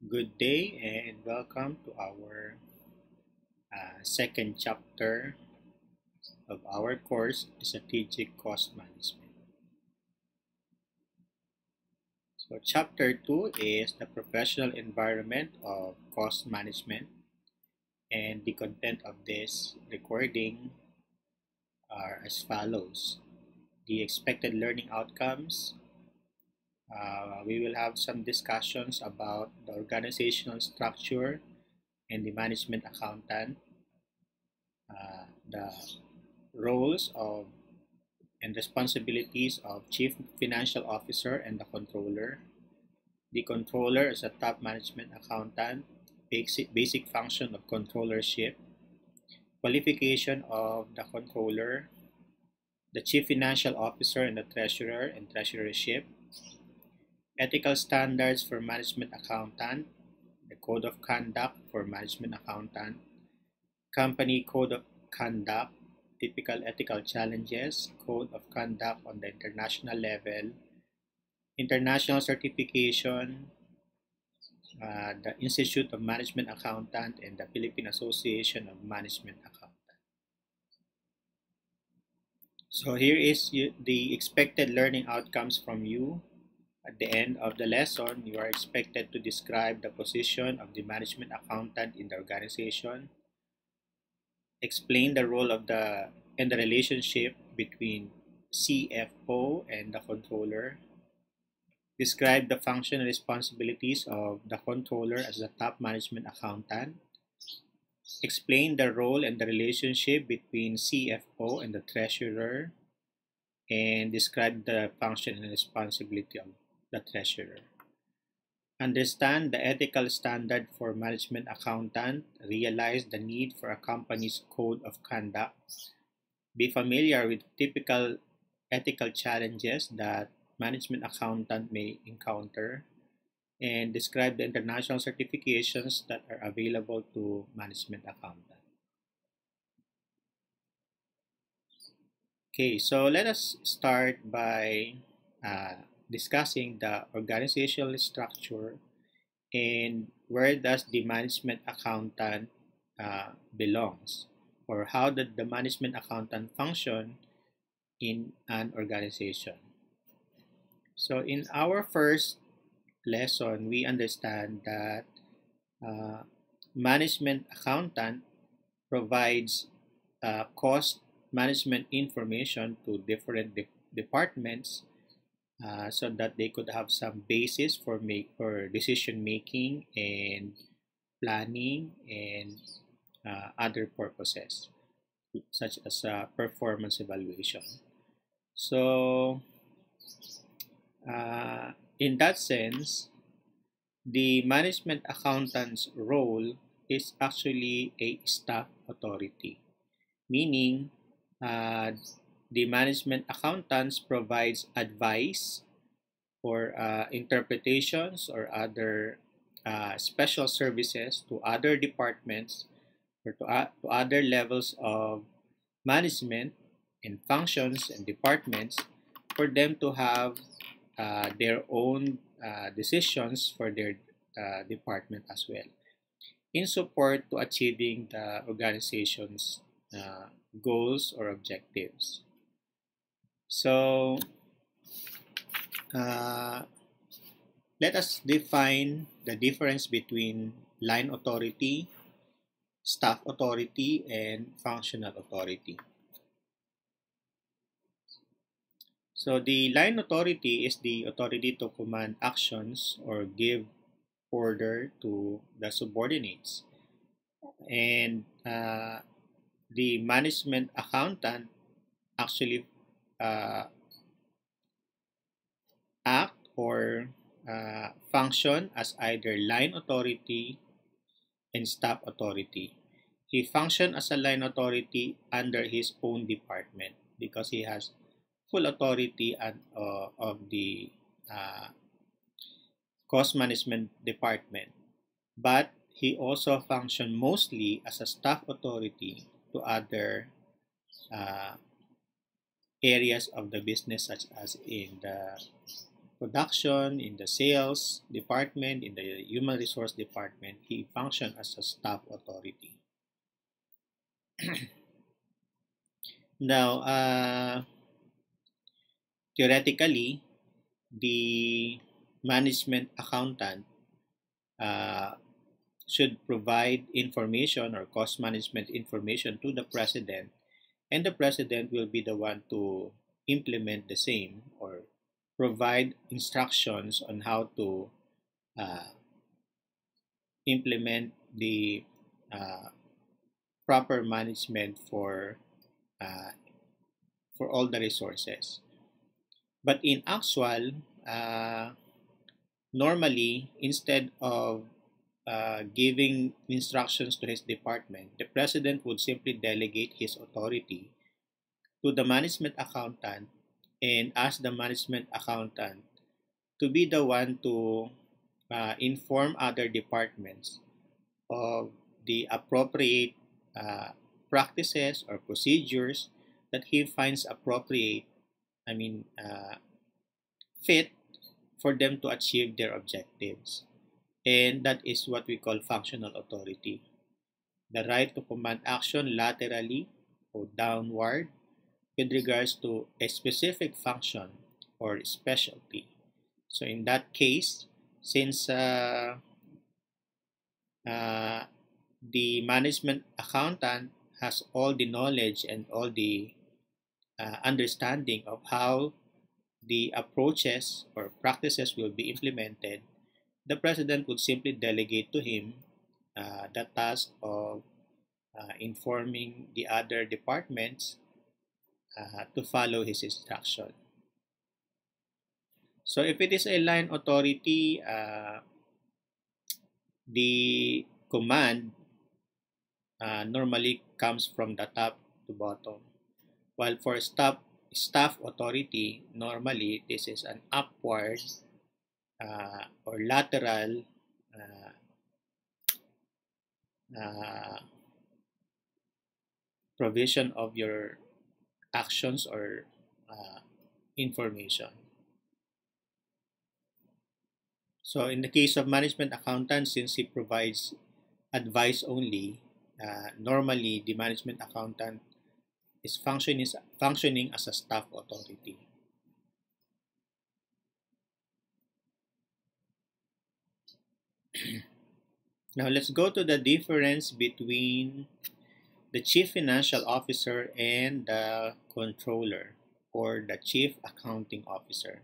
Good day and welcome to our second chapter of our course, Strategic Cost Management. So, chapter 2 is the professional environment of cost management, and the content of this recording are as follows: the expected learning outcomes. We will have some discussions about the organizational structure and the management accountant, the roles of and responsibilities of Chief Financial Officer and the Controller. The Controller is a top management accountant, basic function of controllership, qualification of the Controller, the Chief Financial Officer and the Treasurer and Treasurership, ethical standards for management accountant, the Code of Conduct for management accountant, company code of conduct, typical ethical challenges, code of conduct on the international level, international certification, the Institute of Management Accountant, and the Philippine Association of Management Accountant. So here is the expected learning outcomes from you. At the end of the lesson, you are expected to describe the position of the management accountant in the organization, explain the role of the and the relationship between CFO and the controller, describe the function and responsibilities of the controller as the top management accountant, explain the role and the relationship between CFO and the treasurer, and describe the function and responsibility of the treasurer. Understand the ethical standard for management accountant, realize the need for a company's code of conduct, be familiar with typical ethical challenges that management accountant may encounter, and describe the international certifications that are available to management accountant. Okay, so let us start by discussing the organizational structure and where does the management accountant belongs, or how did the management accountant function in an organization. So in our first lesson, we understand that uh, management accountant provides cost management information to different departments, so that they could have some basis for decision making and planning and other purposes such as performance evaluation. So in that sense, the management accountant's role is actually a staff authority, meaning uh, the management accountants provides advice or interpretations or other special services to other departments or to other levels of management and functions and departments for them to have their own decisions for their department as well in support to achieving the organization's goals or objectives. So uh, let us define the difference between line authority, staff authority, and functional authority. So the line authority is the authority to command actions or give order to the subordinates. And the management accountant actually uh, act or function as either line authority and staff authority. He functions as a line authority under his own department because he has full authority of the uh, cost management department. But he also functions mostly as a staff authority to other uh, areas of the business, such as in the production, in the sales department, in the human resource department, he functions as a staff authority. Now, theoretically, the management accountant uh, should provide information or cost management information to the president, and the president will be the one to implement the same or provide instructions on how to uh, implement the uh, proper management uh, for all the resources. But in actual, uh, normally instead of giving instructions to his department, the president would simply delegate his authority to the management accountant and ask the management accountant to be the one to inform other departments of the appropriate uh, practices or procedures that he finds appropriate, I mean, fit for them to achieve their objectives. And that is what we call functional authority. The right to command action laterally or downward with regards to a specific function or specialty. So in that case, since uh, the management accountant has all the knowledge and all the understanding of how the approaches or practices will be implemented, the president would simply delegate to him the task of informing the other departments to follow his instruction. So if it is a line authority, the command normally comes from the top to bottom. While for staff authority, normally this is an upward or lateral uh, uh, provision of your actions or information. So in the case of management accountant, since he provides advice only, normally the management accountant is functioning as a staff authority. Now let's go to the difference between the chief financial officer and the controller or the chief accounting officer.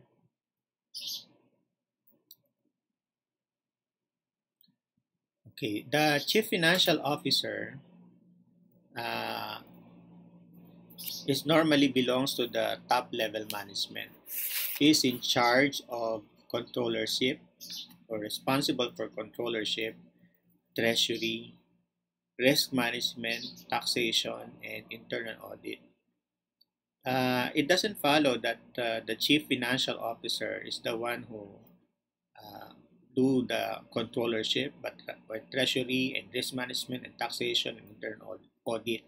Okay, the chief financial officer uh, is normally belongs to the top level management. He is in charge of controllership or responsible for controllership, treasury, risk management, taxation, and internal audit. It doesn't follow that the chief financial officer is the one who uh, do the controllership, but treasury and risk management and taxation and internal audit.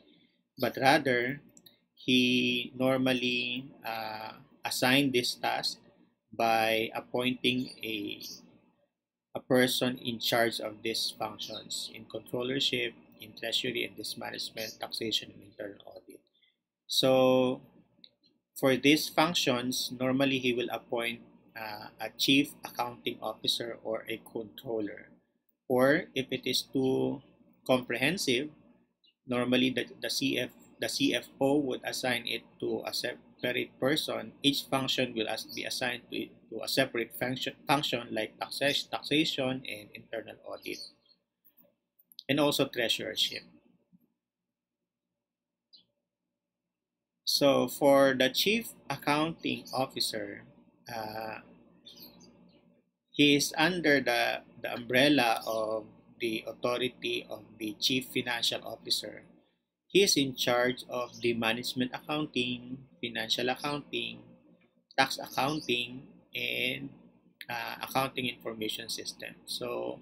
But rather, he normally assign this task by appointing a person in charge of these functions in controllership, in treasury and risk management, taxation, and internal audit. So for these functions, normally he will appoint a chief accounting officer or a controller. Or if it is too comprehensive, normally the CFO would assign it to a separate person. Each function will be assigned to a separate function like taxation and internal audit, and also treasurership. So for the chief accounting officer, uh, he is under the umbrella of the authority of the chief financial officer. He is in charge of the management accounting, financial accounting, tax accounting, and accounting information system. So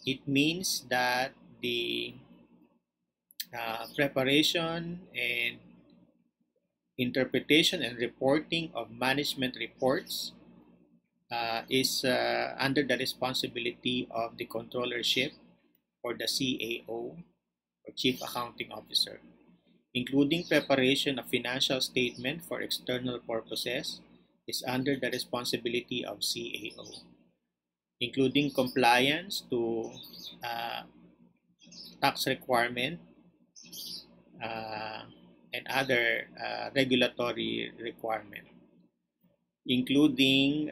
it means that the preparation and interpretation and reporting of management reports is under the responsibility of the controllership or the CAO or Chief Accounting Officer, including preparation of financial statement for external purposes is under the responsibility of CAO, including compliance to uh, tax requirement uh, and other regulatory requirement, including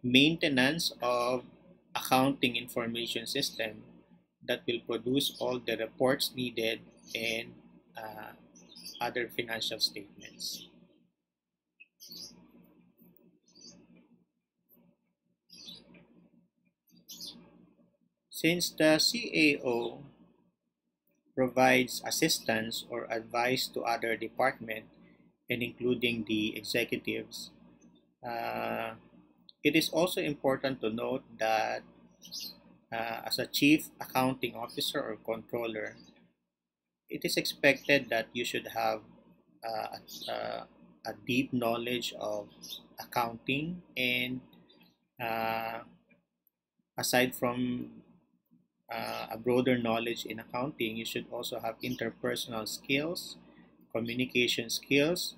maintenance of accounting information system that will produce all the reports needed and uh, other financial statements. Since the CAO provides assistance or advice to other departments and including the executives, uh, it is also important to note that as a chief accounting officer or controller, it is expected that you should have a deep knowledge of accounting and uh, aside from a broader knowledge in accounting, you should also have interpersonal skills, communication skills,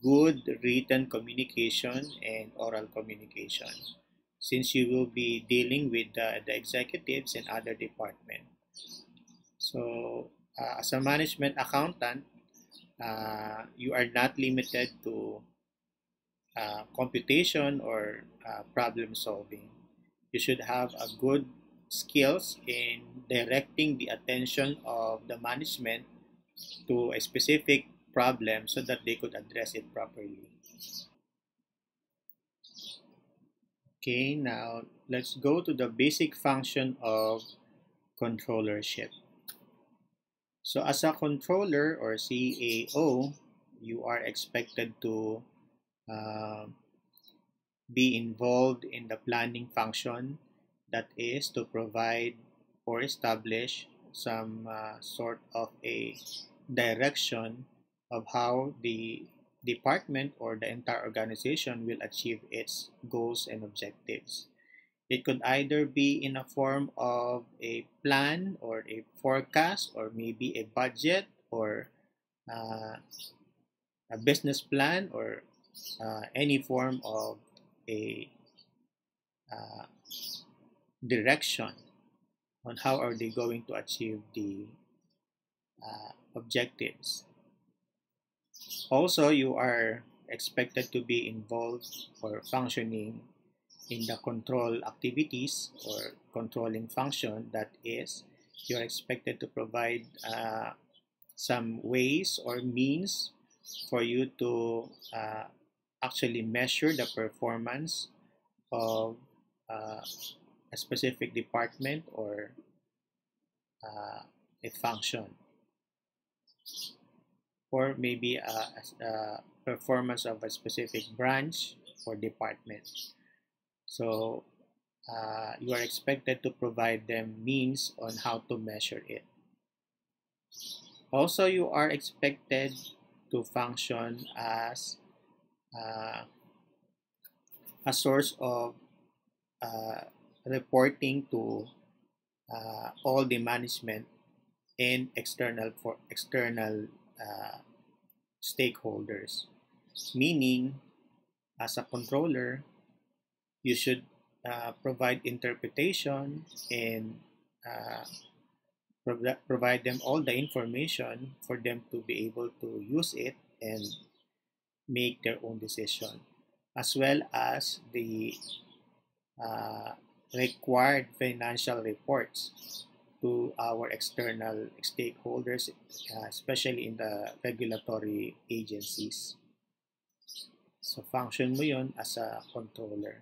good written communication, and oral communication, since you will be dealing with the executives and other departments. So, as a management accountant, you are not limited to computation or problem solving. You should have a good skills in directing the attention of the management to a specific problem so that they could address it properly. Okay, now let's go to the basic function of controllership. So as a controller or CAO, you are expected to uh, be involved in the planning function, that is to provide or establish some sort of a direction of how the department or the entire organization will achieve its goals and objectives. It could either be in a form of a plan or a forecast or maybe a budget or uh, a business plan or any form of a uh, direction on how are they going to achieve the objectives. Also, you are expected to be involved or functioning in the control activities or controlling function, that is, you are expected to provide some ways or means for you to actually measure the performance of uh, a specific department or a function, or maybe a performance of a specific branch or department. So you are expected to provide them means on how to measure it. Also, you are expected to function as uh, a source of uh, reporting to all the management and external uh, stakeholders. Meaning, as a controller, you should provide interpretation and uh, provide them all the information for them to be able to use it and make their own decision, as well as the uh, required financial reports to our external stakeholders, especially in the regulatory agencies. So function mo yun as a controller.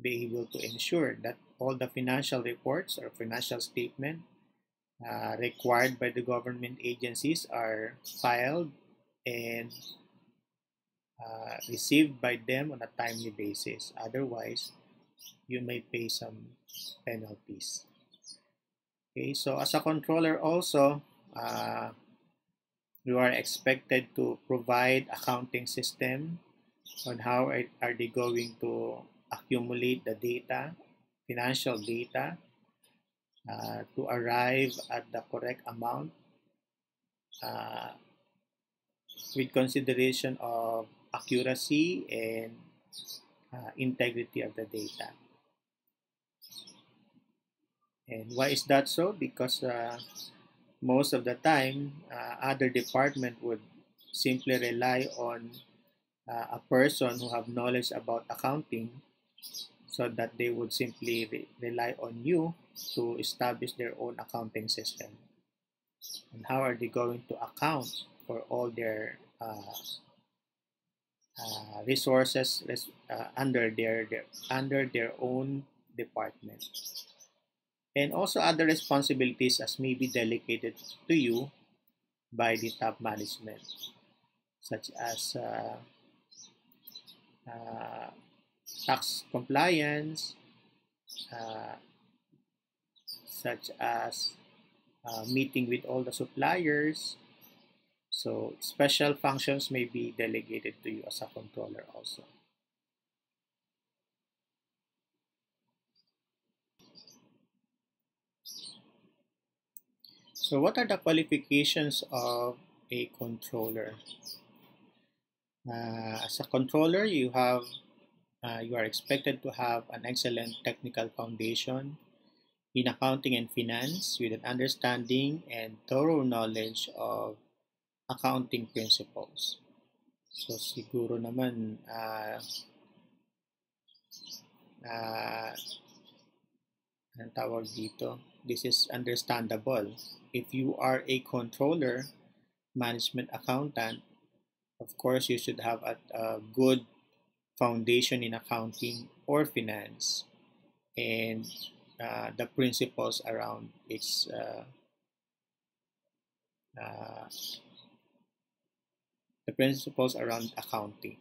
Be able to ensure that all the financial reports or financial statement required by the government agencies are filed and received by them on a timely basis. Otherwise, you may pay some penalties. Okay, so as a controller also, you are expected to provide accounting system on how are they going to accumulate the data, financial data, to arrive at the correct amount uh, with consideration of accuracy and integrity of the data. And why is that so? Because most of the time, other department would simply rely on a person who have knowledge about accounting, so that they would simply rely on you to establish their own accounting system. And how are they going to account for all their resources under their own department? And also other responsibilities as may be delegated to you by the top management, such as uh, tax compliance, uh, such as meeting with all the suppliers. So special functions may be delegated to you as a controller also. So what are the qualifications of a controller? As a controller, you are expected to have an excellent technical foundation in accounting and finance with an understanding and thorough knowledge of accounting principles. So siguro naman uh, ang tawag dito, this is understandable. If you are a controller, management accountant, of course you should have a good foundation in accounting or finance, and the principles around its uh, the principles around accounting.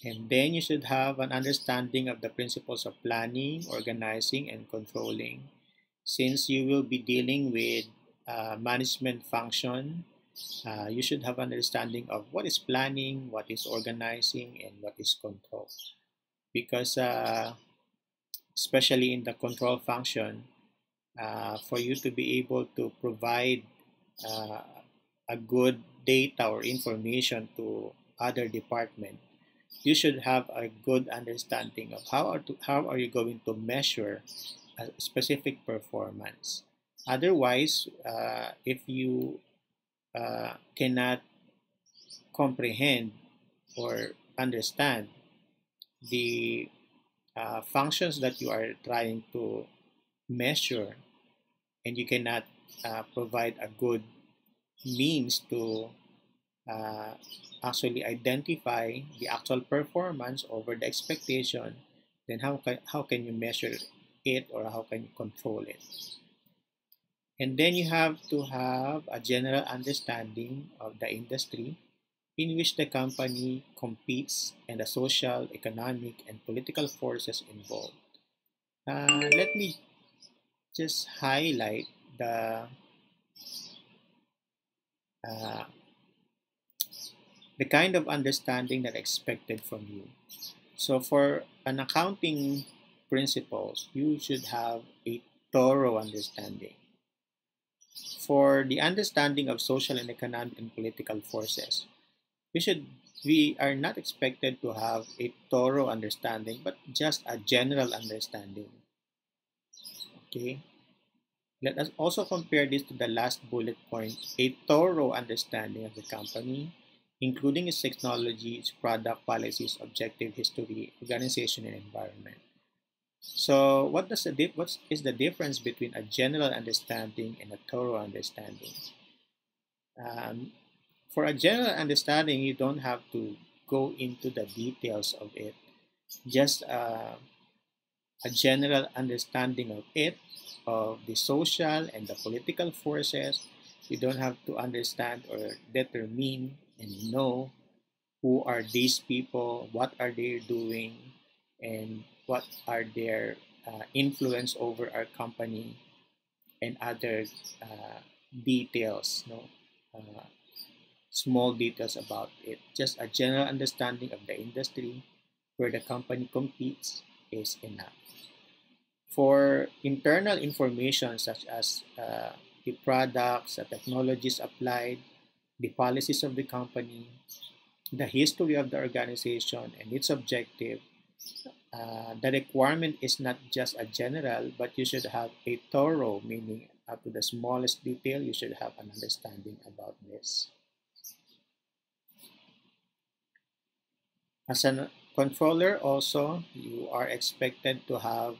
And then you should have an understanding of the principles of planning, organizing, and controlling. Since you will be dealing with management function, you should have understanding of what is planning, what is organizing, and what is control. Because especially in the control function, for you to be able to provide uh, a good data or information to other department, you should have a good understanding of how are you going to measure a specific performance. Otherwise, if you cannot comprehend or understand the functions that you are trying to measure, and you cannot provide a good means to uh, actually identify the actual performance over the expectation, then how can you measure it, or how can you control it? And then you have to have a general understanding of the industry in which the company competes and the social, economic, and political forces involved. Let me just highlight uh, the kind of understanding that expected from you. So for an accounting principles, you should have a thorough understanding. For the understanding of social and economic and political forces, we are not expected to have a thorough understanding, but just a general understanding. Okay. Let us also compare this to the last bullet point, a thorough understanding of the company, including its technology, its product, policies, objective, history, organization, and environment. So, what is the difference between a general understanding and a thorough understanding? Um, for a general understanding, you don't have to go into the details of it. Just a general understanding of it, of the social and the political forces. You don't have to understand or determine and know who are these people, what are they doing, and what are their influence over our company, and other details. No? Uh, small details about it. Just a general understanding of the industry where the company competes is enough. For internal information such as the products, the technologies applied, the policies of the company, the history of the organization, and its objective, the requirement is not just a general, but you should have a thorough, meaning up to the smallest detail, you should have an understanding about this. As a controller, also, you are expected to have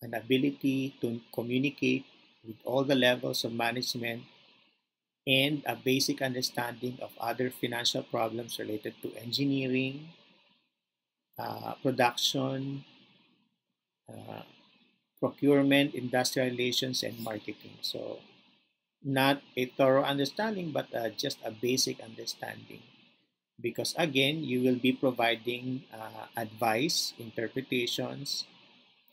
an ability to communicate with all the levels of management and a basic understanding of other financial problems related to engineering, production, uh, procurement, industrial relations, and marketing. So, not a thorough understanding, but just a basic understanding. Because again, you will be providing advice, interpretations,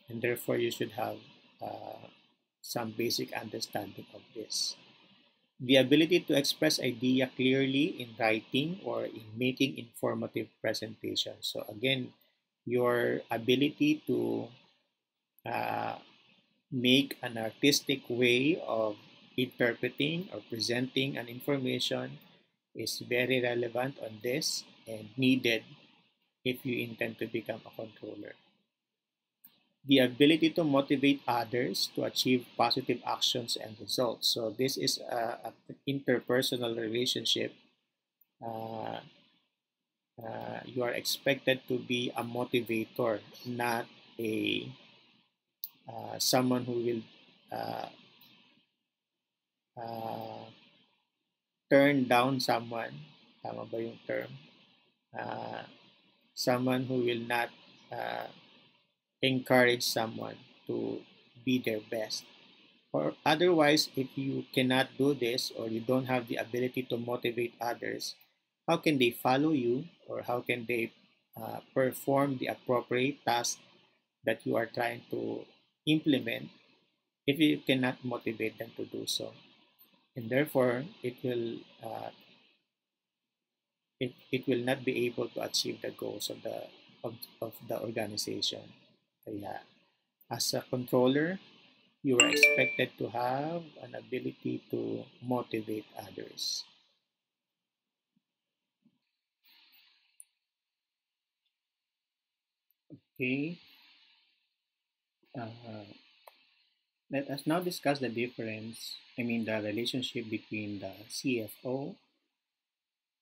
and therefore you should have uh, some basic understanding of this. The ability to express idea clearly in writing or in making informative presentations. So again, your ability to uh, make an artistic way of interpreting or presenting an information is very relevant on this and needed if you intend to become a controller. The ability to motivate others to achieve positive actions and results. So this is an interpersonal relationship. Uh, you are expected to be a motivator, not a someone who will uh, uh, turn down someone. Tama ba yung term? Uh, Someone who will not uh, encourage someone to be their best. Or otherwise, if you cannot do this or you don't have the ability to motivate others, how can they follow you or how can they perform the appropriate task that you are trying to implement if you cannot motivate them to do so? And therefore, it will not be able to achieve the goals of the organization. Yeah. As a controller, you are expected to have an ability to motivate others. Okay, uh, let us now discuss the difference, the relationship between the CFO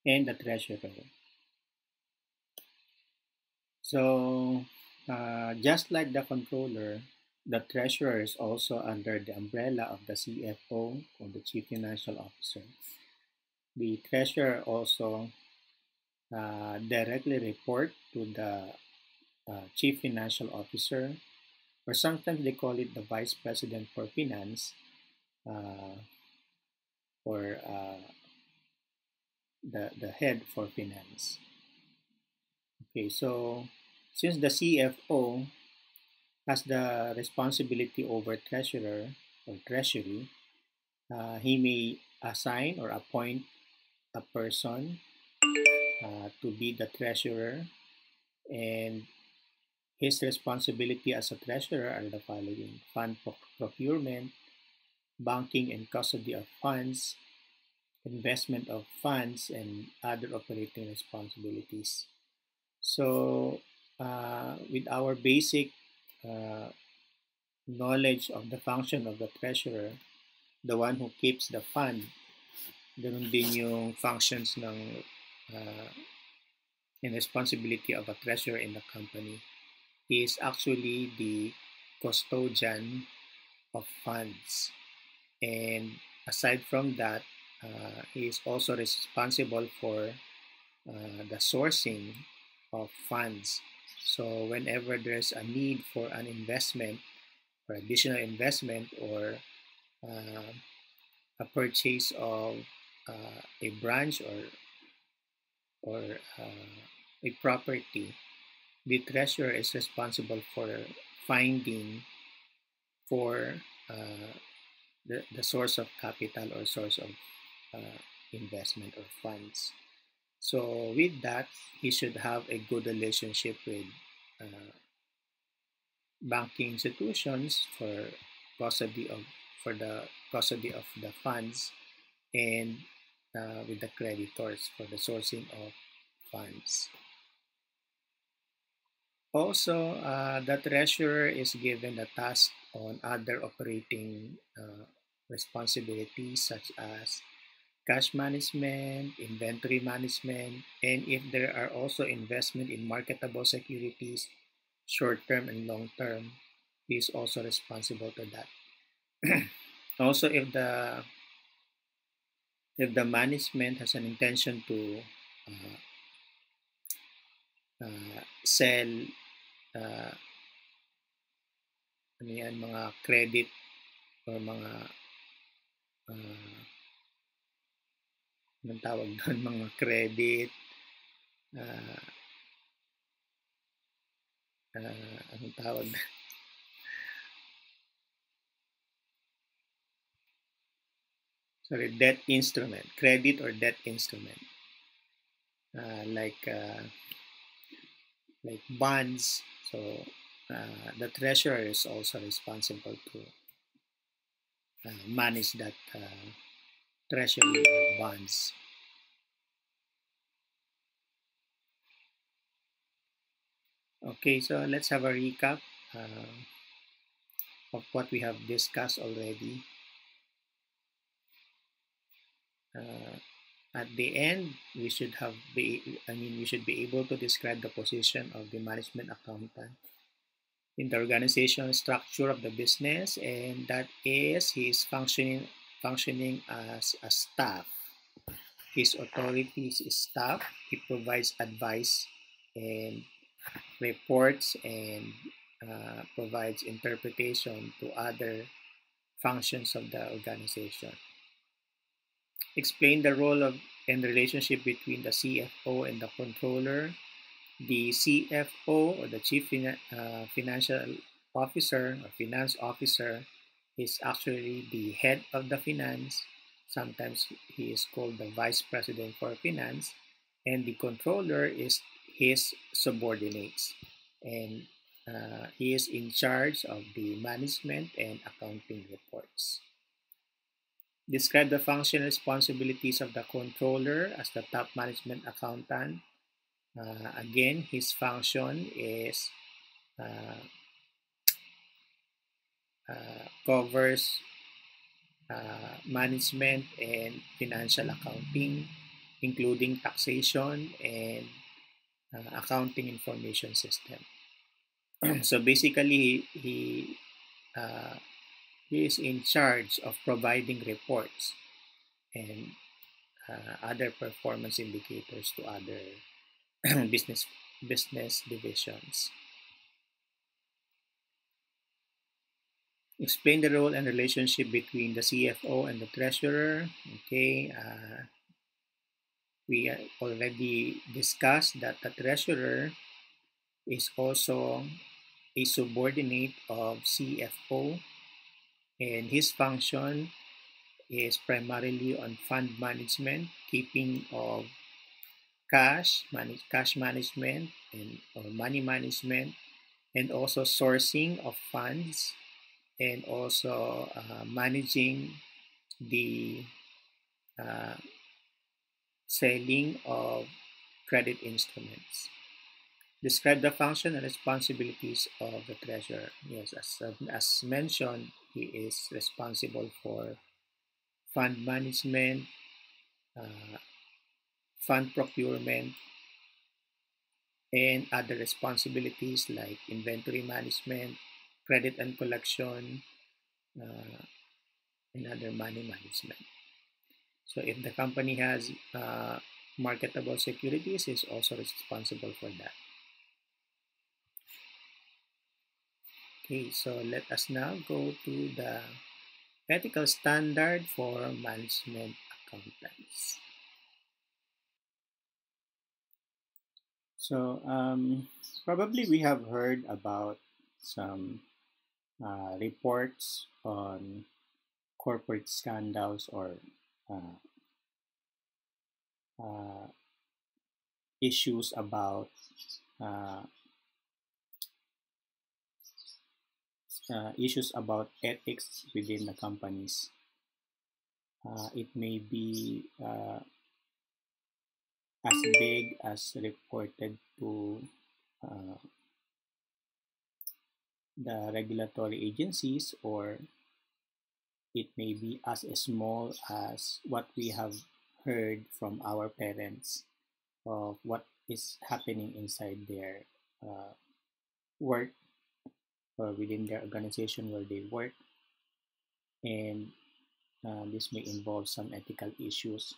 and the treasurer. So, just like the controller, the treasurer is also under the umbrella of the CFO or the Chief Financial Officer. The treasurer also directly report to the Chief Financial Officer, or sometimes they call it the Vice President for Finance, uh, or the head for finance. Okay, so since the CFO has the responsibility over treasurer or treasury, he may assign or appoint a person to be the treasurer, and his responsibility as a treasurer are the following: fund procurement, banking and custody of funds, investment of funds, and other operating responsibilities. So, with our basic uh, knowledge of the function of the treasurer, the one who keeps the fund, ganun din yung functions ng uh, and responsibility of a treasurer in the company. He is actually the custodian of funds. And aside from that, he is also responsible for the sourcing of funds. So whenever there's a need for an investment or additional investment or uh, a purchase of a branch or a property, the treasurer is responsible for finding for the source of capital or source of uh, investment or funds. So with that, he should have a good relationship with uh, banking institutions custody of for the custody of the funds, and with the creditors for the sourcing of funds. Also, the treasurer is given the task on other operating responsibilities such as cash management, inventory management, and if there are also investment in marketable securities, short term and long term, he is also responsible to that. Also, if the management has an intention to uh, sell uh, ano yan, mga credit or mga anong tawag doon, mga credit, uh, anong tawag, sorry, debt instrument, credit or debt instrument, uh, like uh, like bonds. So the treasurer is also responsible to manage that treasury or bonds. Okay, so let's have a recap uh, of what we have discussed already. Uh, at the end, we should be able to describe the position of the management accountant in the organizational structure of the business, and that is he is functioning as a staff. His authority is staff. He provides advice and reports and provides interpretation to other functions of the organization. Explain the role of and relationship between the CFO and the controller. The CFO or the Financial Officer or Finance Officer is actually the head of the finance. Sometimes he is called the Vice President for Finance, and the controller is his subordinates. And he is in charge of the management and accounting reports. Describe the function responsibilities of the controller as the top management accountant. Again, his function is uh, covers management and financial accounting, including taxation and accounting information system. So basically, uh, he is in charge of providing reports and other performance indicators to other business business divisions. Explain the role and relationship between the CFO and the treasurer. Okay, we already discussed that the treasurer is also a subordinate of CFO, and his function is primarily on fund management, keeping of cash management and or money management, and also sourcing of funds, and also managing the uh, selling of credit instruments. Describe the function and responsibilities of the treasurer. Yes, as mentioned, he is responsible for fund management, uh, fund procurement, and other responsibilities like inventory management, credit and collection, uh, and other money management. So if the company has marketable securities, is also responsible for that. Okay, so let us now go to the ethical standard for management accountants. So probably we have heard about some reports on corporate scandals or uh, uh, issues about uh, ethics within the companies. It may be as big as reported to uh, the regulatory agencies, or it may be as small as what we have heard from our parents of what is happening inside their uh, work or within their organization where they work, and this may involve some ethical issues.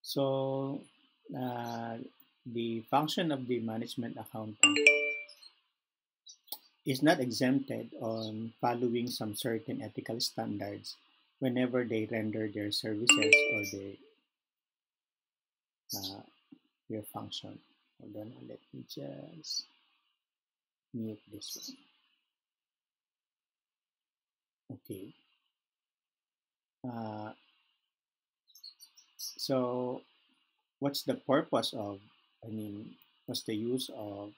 So, uh, the function of the management accountant is not exempted on following some certain ethical standards whenever they render their services or uh, their function. Hold on, let me just mute this one. Okay. Uh, so, what's the purpose of, I mean, what's the use of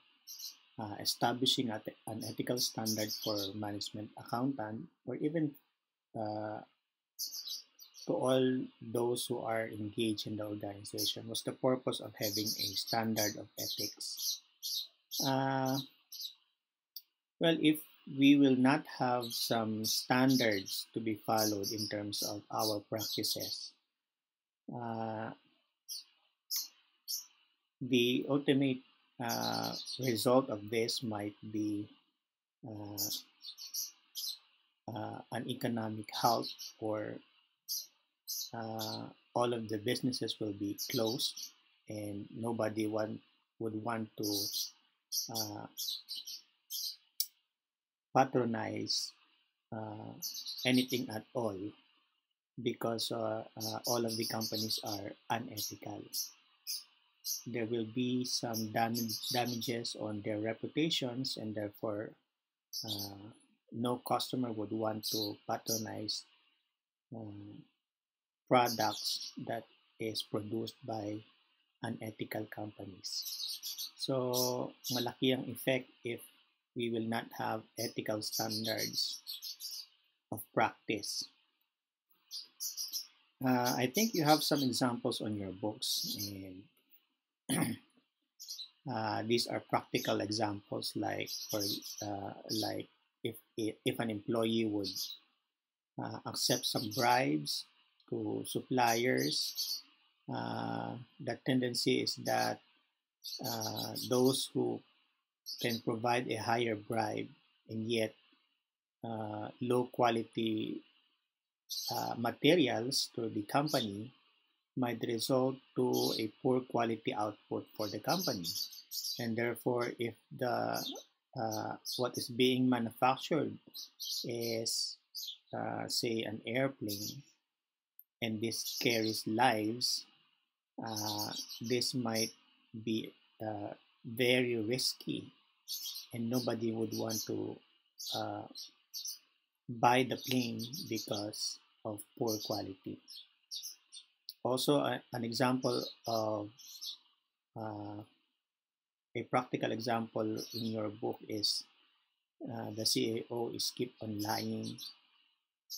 establishing an ethical standard for management accountant, or even uh, to all those who are engaged in the organization? What's the purpose of having a standard of ethics? Uh, well, if we will not have some standards to be followed in terms of our practices, uh, the ultimate result of this might be uh, an economic health, or uh, all of the businesses will be closed and nobody would want to uh, patronize uh, anything at all, because all of the companies are unethical. There will be some damages on their reputations, and therefore uh, no customer would want to patronize um, products that is produced by unethical companies. So, malaki ang effect if we will not have ethical standards of practice. I think you have some examples on your books, and these are practical examples, like like if an employee would accept some bribes to suppliers. The tendency is that those who can provide a higher bribe and yet low quality materials to the company might result to a poor quality output for the company. And therefore, if the what is being manufactured is say an airplane, and this carries lives, this might be very risky, and nobody would want to uh, buy the plane because of poor quality. Also, an example of uh, a practical example in your book is the CAO is keep on lying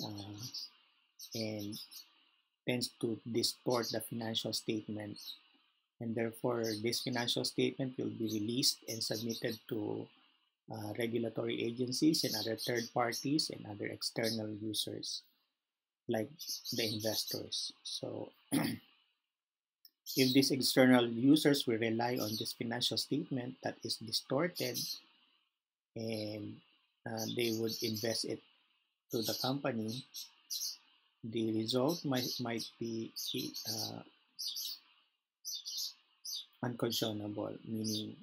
uh, and tends to distort the financial statement, and therefore this financial statement will be released and submitted to regulatory agencies and other third parties and other external users like the investors. So if these external users will rely on this financial statement that is distorted, and they would invest it to the company, the result might be unconscionable, meaning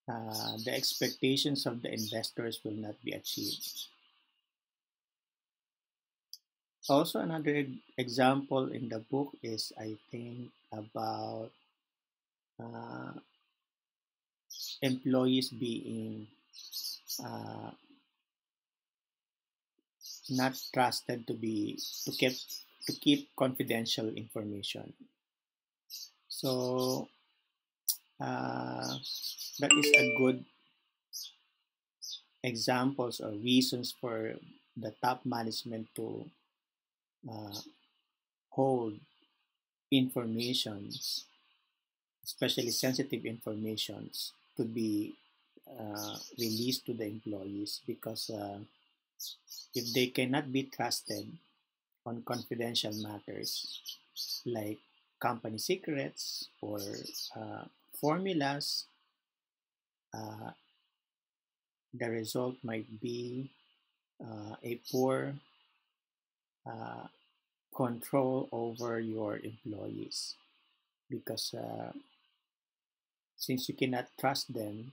the expectations of the investors will not be achieved. Also, another example in the book is, I think, about uh, employees being uh, not trusted to keep to keep confidential information. So that is a good examples or reasons for the top management to uh, hold informations, especially sensitive informations, to be released to the employees, because if they cannot be trusted on confidential matters like company secrets or uh, formulas, uh, the result might be a poor uh, control over your employees, because since you cannot trust them,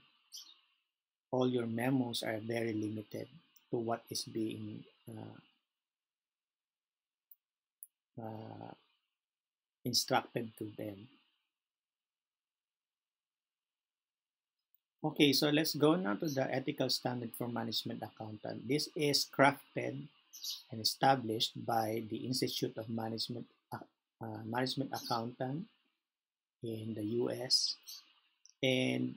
all your memos are very limited to what is being uh, instructed to them. Okay, so let's go now to the ethical standard for management accountant. This is crafted and established by the Institute of Management Accountant in the US, and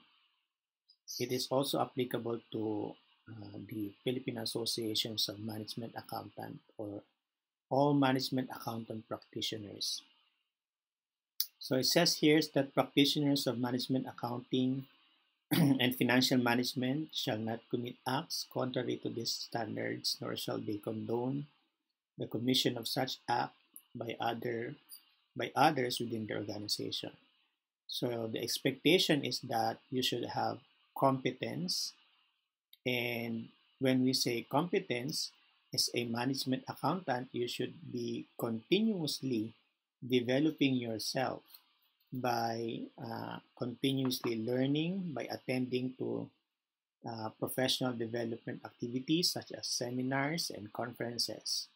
it is also applicable to the Philippine Associations of Management Accountant, or all management accountant practitioners. So it says here that practitioners of management accounting and financial management shall not commit acts contrary to these standards, nor shall they condone the commission of such act by others within the organization. So the expectation is that you should have competence, and when we say competence, as a management accountant, you should be continuously developing yourself by continuously learning, by attending to professional development activities such as seminars and conferences.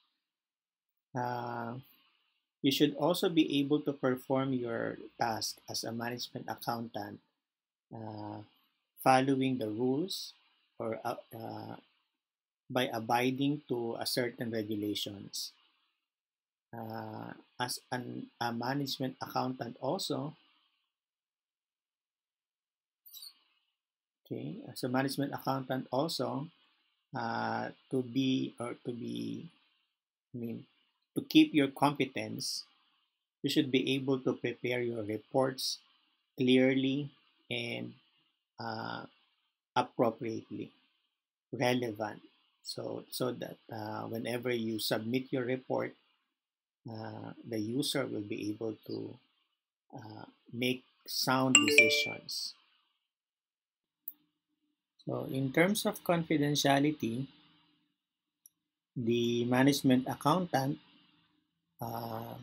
Uh, you should also be able to perform your task as a management accountant, uh, following the rules, or by abiding to a certain regulations. A management accountant also, okay, as a management accountant also, I mean, to keep your competence, you should be able to prepare your reports clearly and uh, appropriately, relevant. So that whenever you submit your report, the user will be able to make sound decisions. So in terms of confidentiality, the management accountant uh,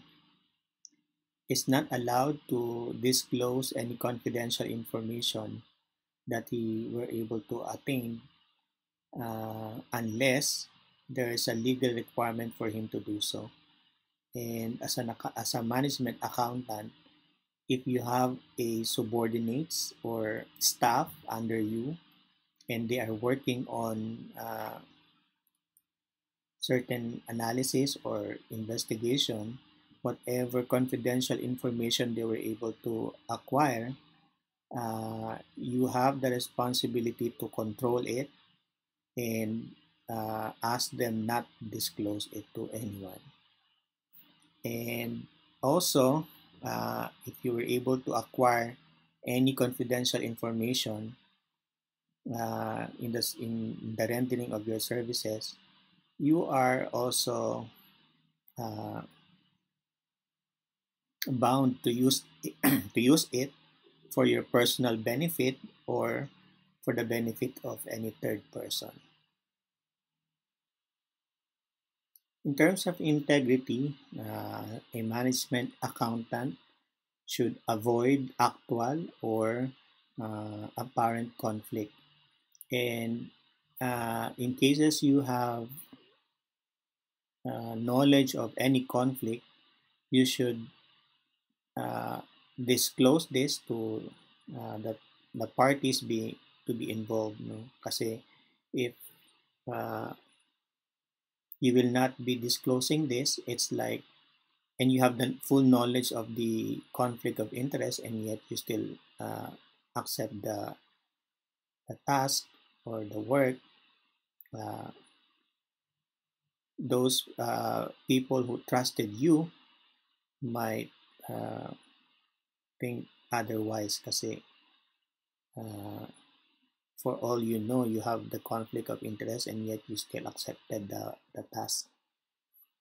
is not allowed to disclose any confidential information that he were able to attain, unless there is a legal requirement for him to do so. And as a management accountant, if you have a subordinates or staff under you and they are working on certain analysis or investigation, whatever confidential information they were able to acquire, you have the responsibility to control it and ask them not to disclose it to anyone. And also, if you were able to acquire any confidential information in the rendering of your services, you are also uh, bound to use to use it for your personal benefit or for the benefit of any third person. In terms of integrity, a management accountant should avoid actual or apparent conflict. And in cases you have knowledge of any conflict, you should uh, disclose this to the parties to be involved, no? Kasi if uh, you will not be disclosing this, it's like and you have the full knowledge of the conflict of interest, and yet you still accept the task or the work, uh, those people who trusted you might uh, think otherwise kasi uh, for all you know, you have the conflict of interest and yet you still accepted the task.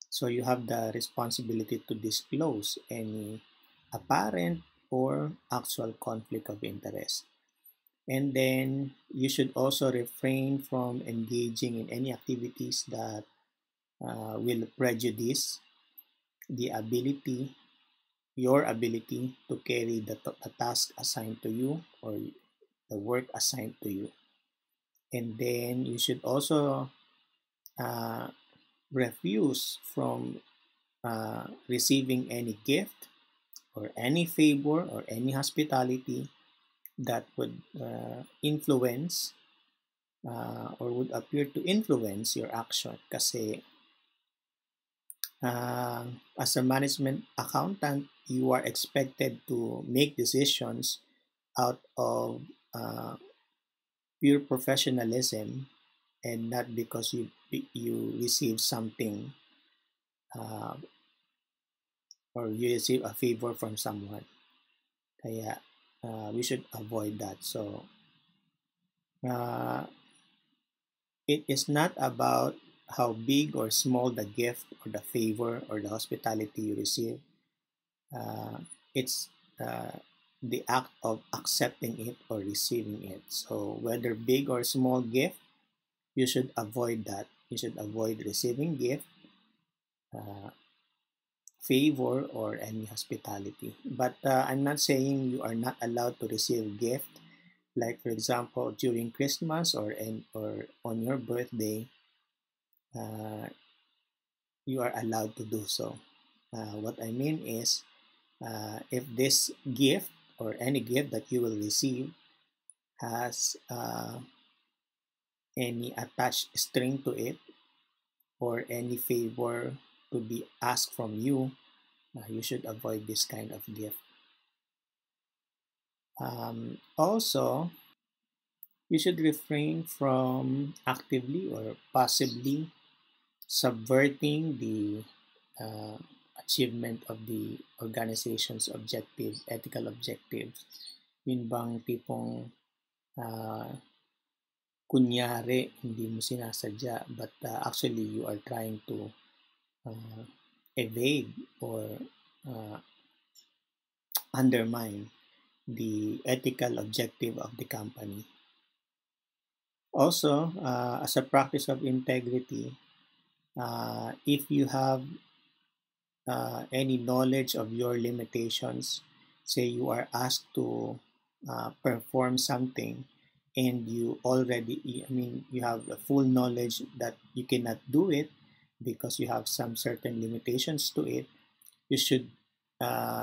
So you have the responsibility to disclose any apparent or actual conflict of interest. And then you should also refrain from engaging in any activities that will prejudice the ability, your ability to carry the task assigned to you or the work assigned to you. And then you should also uh, refuse from receiving any gift or any favor or any hospitality that would influence or would appear to influence your action. Kasi as a management accountant, you are expected to make decisions out of uh, pure professionalism and not because you receive something uh, or you receive a favor from someone. Kaya we should avoid that. So uh, it is not about how big or small the gift or the favor or the hospitality you receive. It's the act of accepting it or receiving it. So whether big or small gift, you should avoid that. You should avoid receiving gift, uh, favor, or any hospitality. But I'm not saying you are not allowed to receive gift. Like for example, during Christmas or on your birthday, uh, you are allowed to do so. What I mean is, if this gift or any gift that you will receive has any attached string to it or any favor to be asked from you, you should avoid this kind of gift. Also, you should refrain from actively or passively subverting the uh, achievement of the organization's objective, ethical objectives. Yun bang tipong uh, kunyari hindi mo sinasadya but actually you are trying to uh, evade or uh, undermine the ethical objective of the company. Also, as a practice of integrity, if you have any knowledge of your limitations, say you are asked to perform something and you already, I mean, you have a full knowledge that you cannot do it because you have some certain limitations to it, you should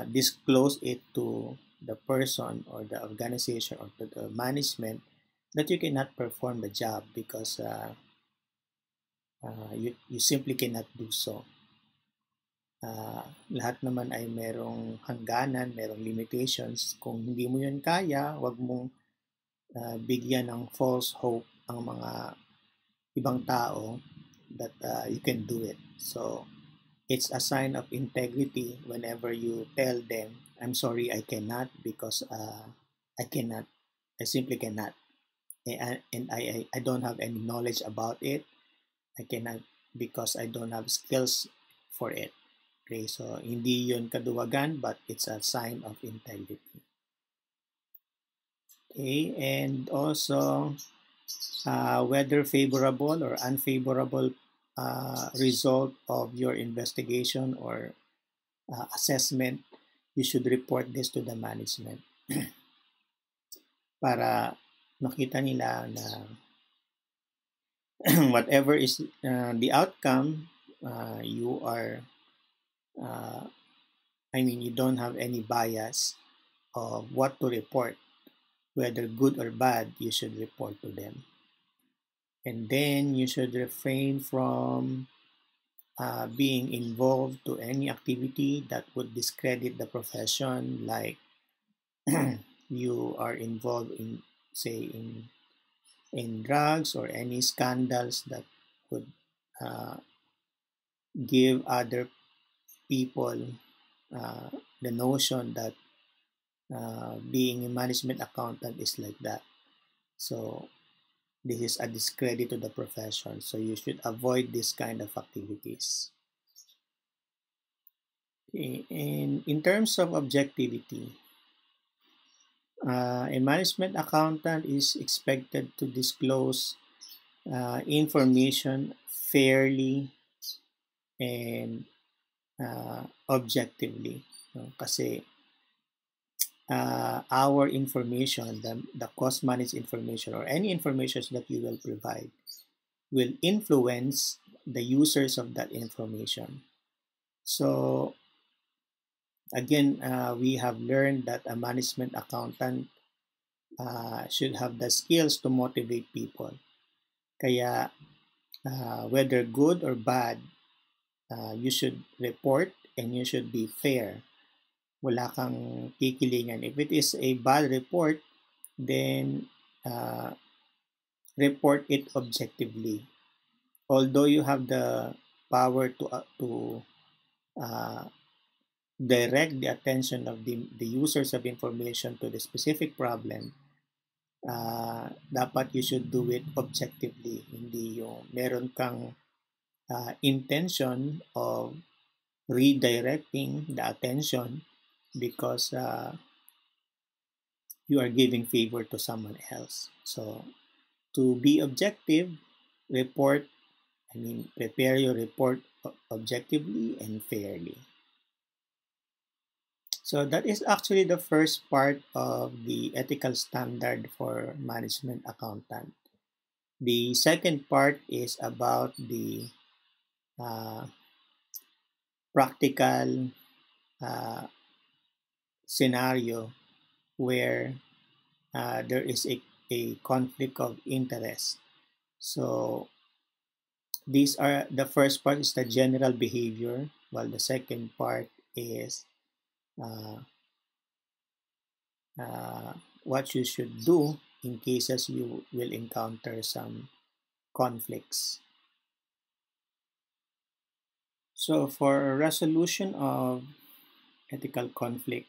disclose it to the person or the organization or to the management that you cannot perform the job because you simply cannot do so. Lahat naman ay merong hangganan, merong limitations. Kung hindi mo yun kaya, wag mong bigyan ng false hope ang mga ibang tao that you can do it. So, it's a sign of integrity whenever you tell them, I'm sorry, I cannot because I cannot. I simply cannot. And I don't have any knowledge about it. I cannot because I don't have skills for it. Okay, so hindi yun kaduwagan but it's a sign of integrity. Okay, and also whether favorable or unfavorable result of your investigation or assessment, you should report this to the management para makita nila na whatever is the outcome, you are, uh, I mean, you don't have any bias of what to report, whether good or bad, you should report to them. And then you should refrain from being involved to any activity that would discredit the profession, like you are involved in, say, in drugs or any scandals that would uh, give other people uh, the notion that being a management accountant is like that. So this is a discredit to the profession. So you should avoid this kind of activities. In terms of objectivity, a management accountant is expected to disclose information fairly and objectively. No? Kasi our information, the cost managed information or any information that you will provide will influence the users of that information. So again, we have learned that a management accountant should have the skills to motivate people. Kaya whether good or bad, you should report and you should be fair. Wala kang kikilingan. If it is a bad report, then uh, report it objectively. Although you have the power to uh, direct the attention of the users of information to the specific problem, dapat you should do it objectively. Hindi yung meron kang intention of redirecting the attention because you are giving favor to someone else. So to be objective, report, prepare your report objectively and fairly. So that is actually the first part of the ethical standard for management accountant. The second part is about the uh, practical uh, scenario where there is a conflict of interest. So these are the first part is the general behavior, while the second part is uh, uh, what you should do in cases you will encounter some conflicts. So for resolution of ethical conflict,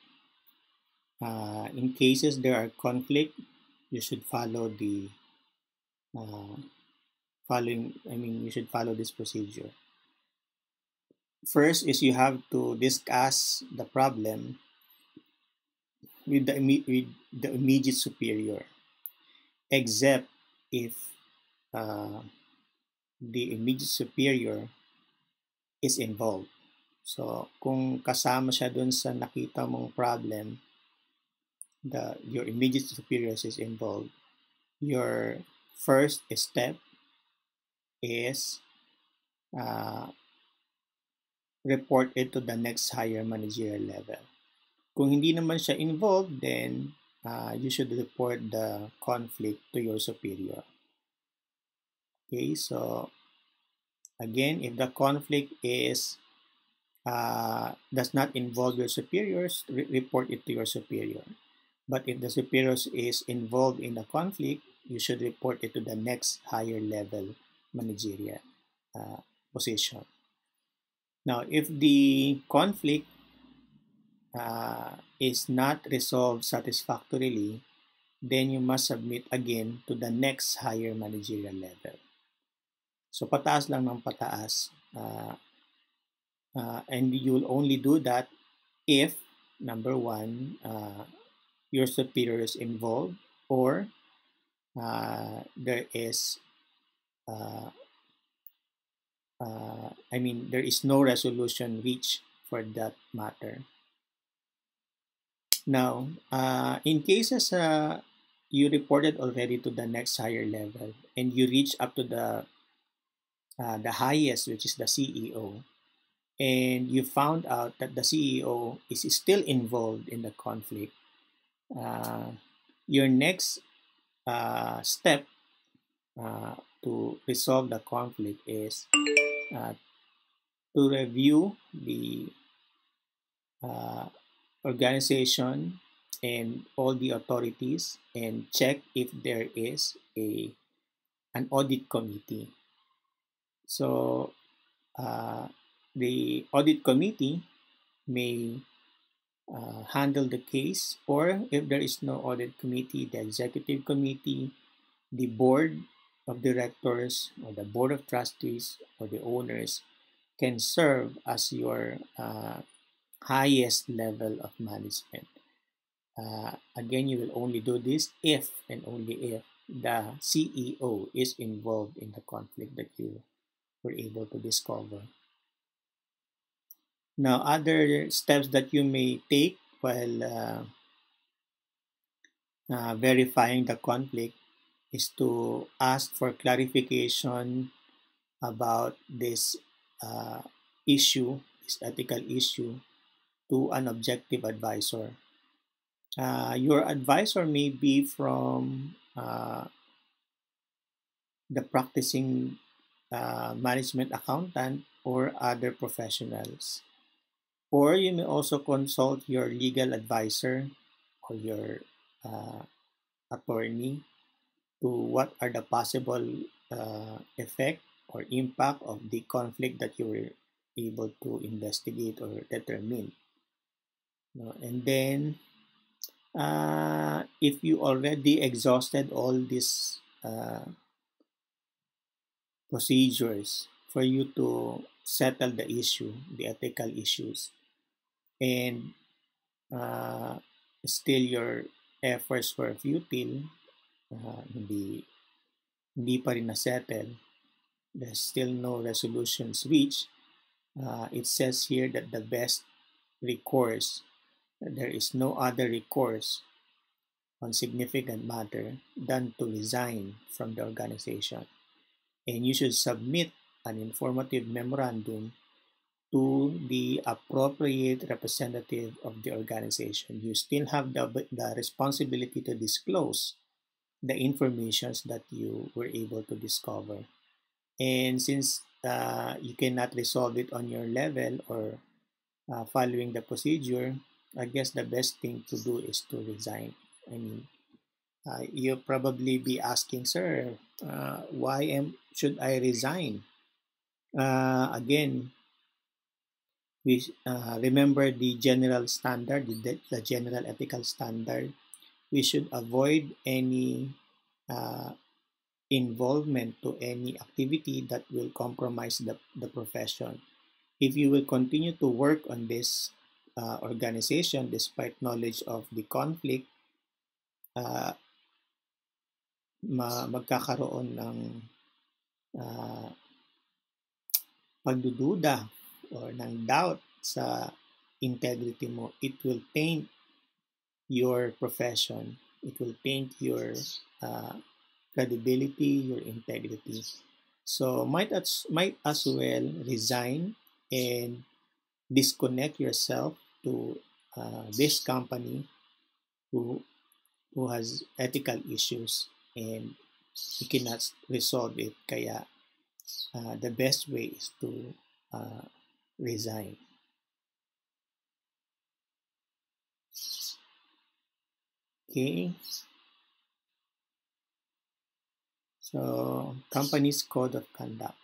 in cases there are conflict, you should follow the uh, following. You should follow this procedure. First is you have to discuss the problem with with the immediate superior, except if uh, the immediate superior is involved. So, kung kasama siya dun sa nakita mong problem, your immediate superiors is involved, your first step is uh, report it to the next higher managerial level. Kung hindi naman siya involved, then you should report the conflict to your superior. Okay, so again, if the conflict does not involve your superiors, report it to your superior. But if the superiors is involved in the conflict, you should report it to the next higher level managerial position. Now, if the conflict is not resolved satisfactorily, then you must submit again to the next higher managerial level. So pataas lang ng pataas. And you'll only do that if, number one, your superior is involved, or there is there is no resolution reached for that matter. Now, in cases you reported already to the next higher level and you reach up to the highest, which is the CEO, and you found out that the CEO is still involved in the conflict, your next step to resolve the conflict is to review the uh, organization and all the authorities and check if there is an audit committee. So the audit committee may handle the case, or if there is no audit committee, the executive committee, the board of directors, or the board of trustees, or the owners can serve as your highest level of management. Again, you will only do this if and only if the CEO is involved in the conflict that you were able to discover. Now, other steps that you may take while verifying the conflict is to ask for clarification about this issue, this ethical issue, to an objective advisor. Your advisor may be from the practicing management accountant or other professionals. Or you may also consult your legal advisor or your uh, attorney to what are the possible effect or impact of the conflict that you were able to investigate or determine. No? And then, if you already exhausted all these procedures for you to settle the issue, the ethical issues, and uh, still your efforts were futile, hindi pa rin na-settle, there's still no resolutions reached, it says here that the best recourse, there is no other recourse on significant matter than to resign from the organization. And you should submit an informative memorandum to the appropriate representative of the organization. You still have the responsibility to disclose the informations that you were able to discover. And since you cannot resolve it on your level or following the procedure, I guess the best thing to do is to resign. I mean, you'll probably be asking, sir, should I resign? Again, we remember the general standard, the general ethical standard. We should avoid any uh, involvement to any activity that will compromise the profession. If you will continue to work on this organization despite knowledge of the conflict, uh, magkakaroon ng uh, pagdududa or ng doubt sa integrity mo. It will taint your profession. It will taint your uh, credibility, your integrity. So might as well resign and disconnect yourself to this company who who has ethical issues and you cannot resolve it. Kaya the best way is to uh, resign. Okay, so company's code of conduct.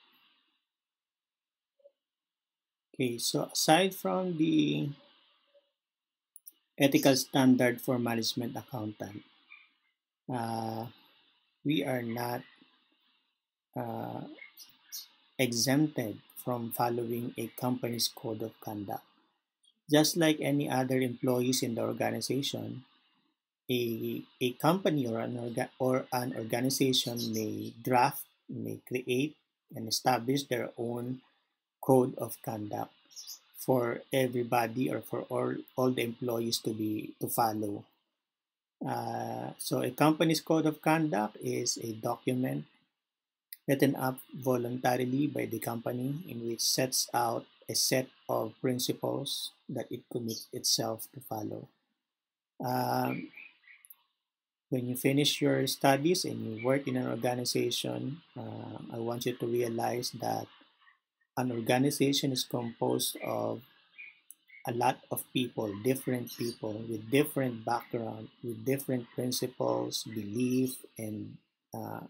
Okay, so aside from the ethical standard for management accountant, uh, we are not uh, exempted from following a company's code of conduct. Just like any other employees in the organization, a company or an organization may draft, may create, and establish their own code of conduct for everybody or for all the employees to follow. So a company's code of conduct is a document written up voluntarily by the company in which sets out a set of principles that it commits itself to follow. Um, when you finish your studies and you work in an organization, I want you to realize that an organization is composed of a lot of people with different background, with different principles, belief, and uh,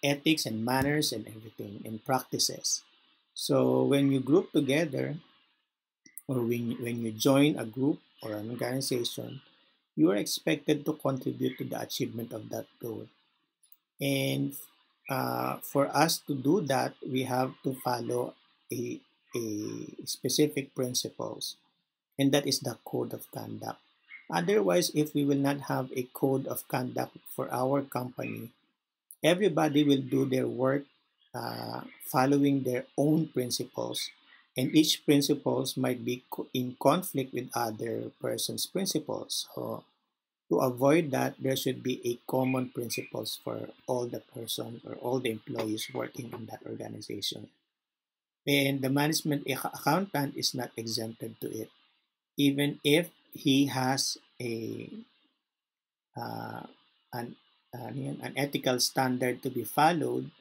ethics and manners and everything and practices. So when you group together or when you join a group or an organization, you are expected to contribute to the achievement of that goal. And for us to do that, we have to follow a, a specific principles, and that is the code of conduct. Otherwise, if we will not have a code of conduct for our company, everybody will do their work following their own principles, and each principles might be in conflict with other person's principles. So to avoid that, there should be a common principles for all the person or all the employees working in that organization. And the management accountant is not exempted to it, even if he has uh, an, an ethical standard to be followed.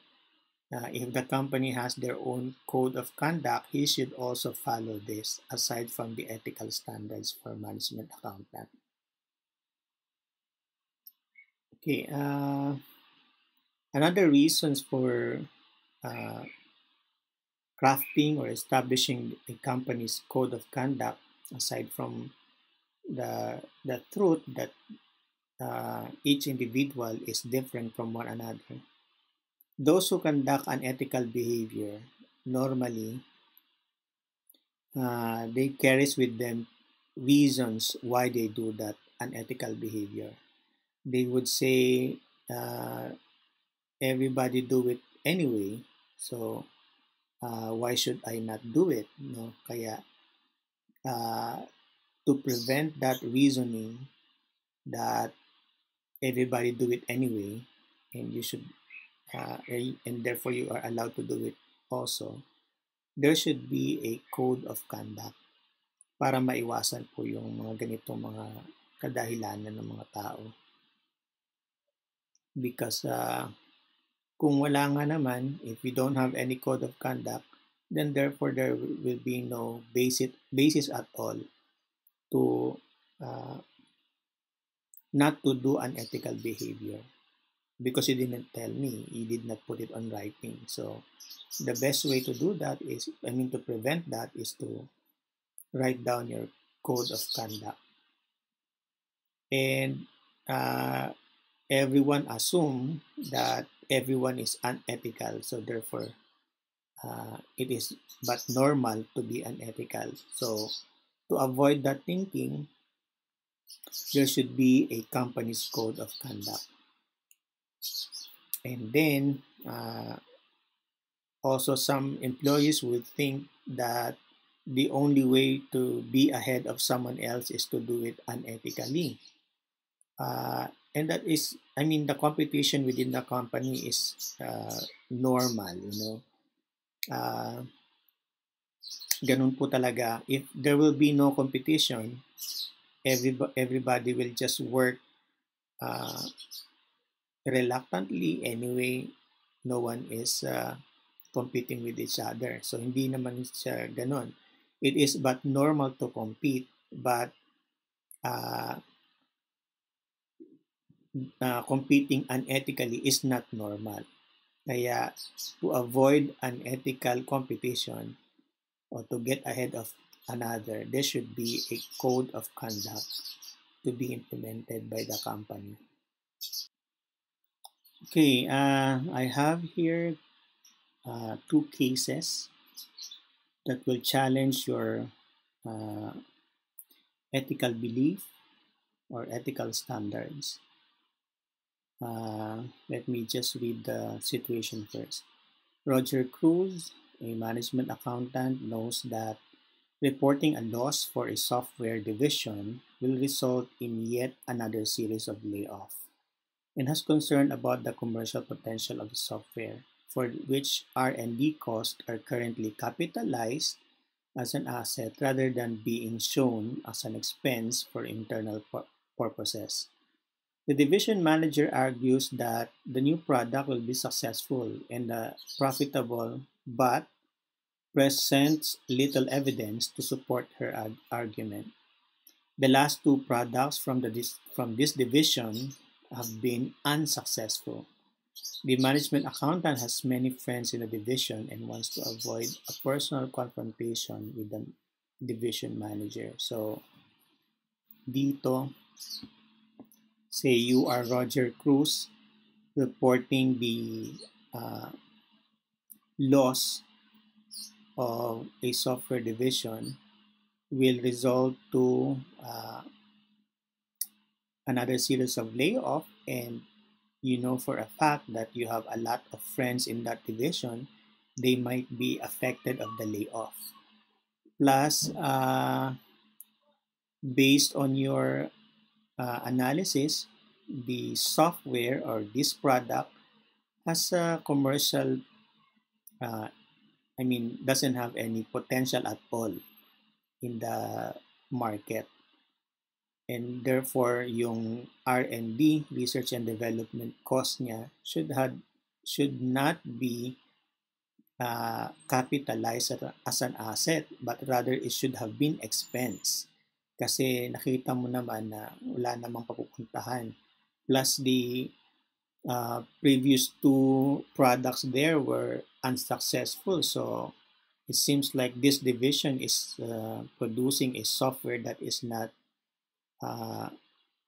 If the company has their own code of conduct, he should also follow this aside from the ethical standards for management accountant. Okay, another reasons for uh, crafting or establishing a company's code of conduct, aside from the truth that each individual is different from one another. Those who conduct unethical behavior normally they carries with them reasons why they do that unethical behavior. They would say everybody do it anyway, so why should I not do it? No, kaya uh, to prevent that reasoning that everybody do it anyway, and you should and therefore you are allowed to do it also. There should be a code of conduct para maiwasan po yung mga ganitong mga kadahilanan ng mga tao. Because kung wala nga naman, if we don't have any code of conduct, then therefore there will be no basis at all to uh, not to do unethical behavior, because you didn't tell me, you did not put it on writing. So the best way to do that is, I mean, to prevent that is to write down your code of conduct. And uh, everyone assume that everyone is unethical, so therefore it is but normal to be unethical. So to avoid that thinking, there should be a company's code of conduct. And then also some employees would think that the only way to be ahead of someone else is to do it unethically. And that is, I mean, the competition within the company is normal, you know. Uh, Ganun po talaga. If there will be no competition, everybody will just work uh, reluctantly anyway. No one is competing with each other. So hindi naman siya ganun. It is but normal to compete, but uh, competing unethically is not normal. Kaya to avoid unethical competition or to get ahead of another, there should be a code of conduct to be implemented by the company. Okay, I have here two cases that will challenge your uh, ethical belief or ethical standards. Let me just read the situation first. Roger Cruz, a management accountant, knows that reporting a loss for a software division will result in yet another series of layoffs, and has concern about the commercial potential of the software, for which R&D costs are currently capitalized as an asset rather than being shown as an expense for internal purposes. The division manager argues that the new product will be successful and profitable, but presents little evidence to support her argument. The last two products from this division have been unsuccessful. The management accountant has many friends in the division and wants to avoid a personal confrontation with the division manager. So, dito, say you are Roger Cruz reporting the uh, loss of a software division will result to another series of layoff, and you know for a fact that you have a lot of friends in that division, they might be affected of the layoff. Plus, based on your analysis, the software or this product has a commercial, uh, doesn't have any potential at all in the market. And therefore, yung R&D, research and development cost niya should not be capitalized as an asset, but rather it should have been expense. Kasi nakita mo naman na wala namang papupuntahan. Plus the previous two products there were unsuccessful. So it seems like this division is producing a software that is not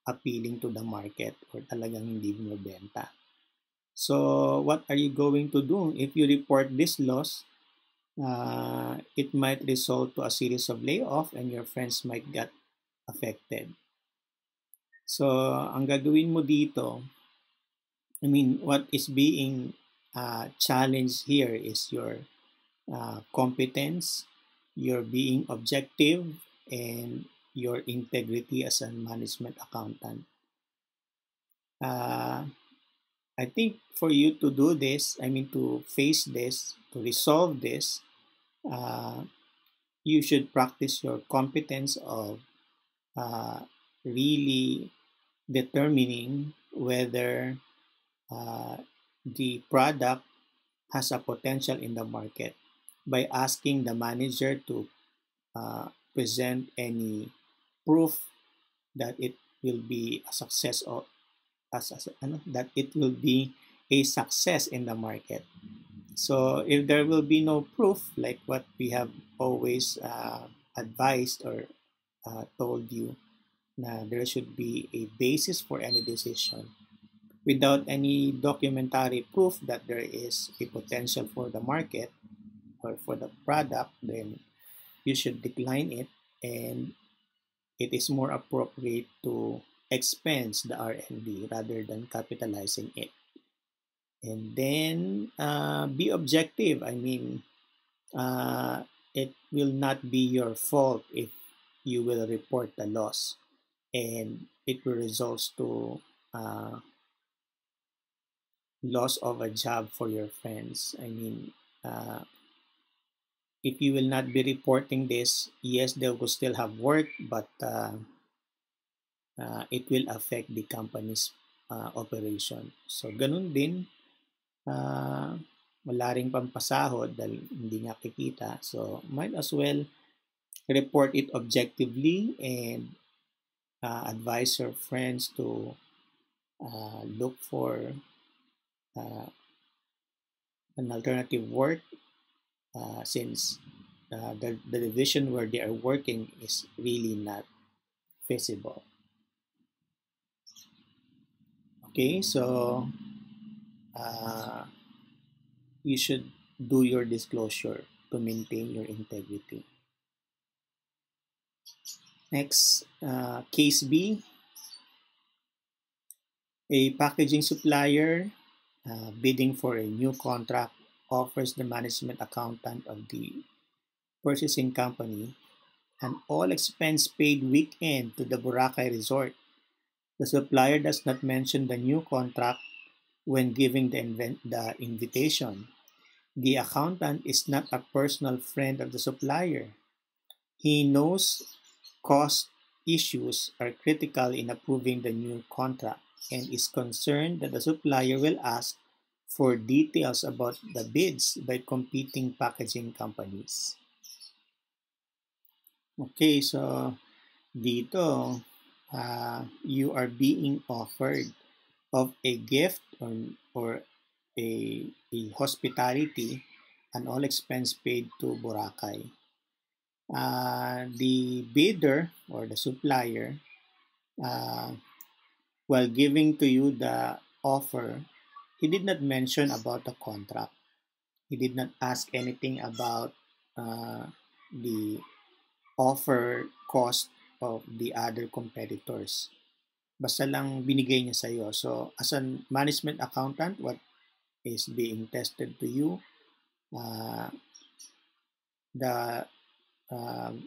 appealing to the market or talagang hindi bumibenta. So what are you going to do? If you report this loss, it might result to a series of layoff and your friends might get affected. So ang gagawin mo dito, what is being challenged here is your competence, your being objective, and your integrity as a management accountant. I think for you to do this, to face this, to resolve this, you should practice your competence of really determining whether the product has a potential in the market by asking the manager to present any proof that it will be a success or that it will be a success in the market. So if there will be no proof, like what we have always advised or told you, there should be a basis for any decision. Without any documentary proof that there is a potential for the market or for the product, then you should decline it, and it is more appropriate to expense the R&D rather than capitalizing it. And then be objective. It will not be your fault if you will report the loss, and it will result to loss of a job for your friends. If you will not be reporting this, yes, they will still have work, but it will affect the company's operation. So, ganun din, wala ring pampasahod dahil hindi nga kikita. So, might as well report it objectively and advise your friends to look for an alternative work since the division where they are working is really not feasible. Okay, so you should do your disclosure to maintain your integrity. Next, case B. A packaging supplier bidding for a new contract offers the management accountant of the purchasing company an all expense paid weekend to the Boracay resort. The supplier does not mention the new contract when giving the invitation. The accountant is not a personal friend of the supplier. He knows cost issues are critical in approving the new contract. and is concerned that the supplier will ask for details about the bids by competing packaging companies. Okay, so dito, you are being offered of a gift or a hospitality, an all expense paid to Boracay. The bidder or the supplier, uh, while giving to you the offer, he did not mention about the contract. He did not ask anything about the offer cost of the other competitors. Basta lang binigay niya sa'yo. So, as a management accountant, what is being tested to you, uh, the um,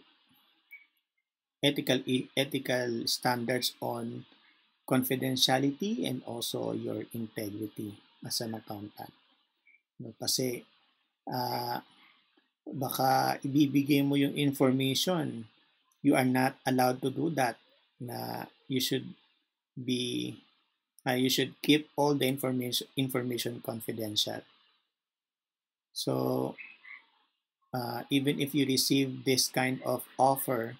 ethical standards on confidentiality and also your integrity as an accountant. No, kasi uh, baka ibibigay mo yung information, you are not allowed to do that. Na be you should keep all the information confidential. So even if you receive this kind of offer,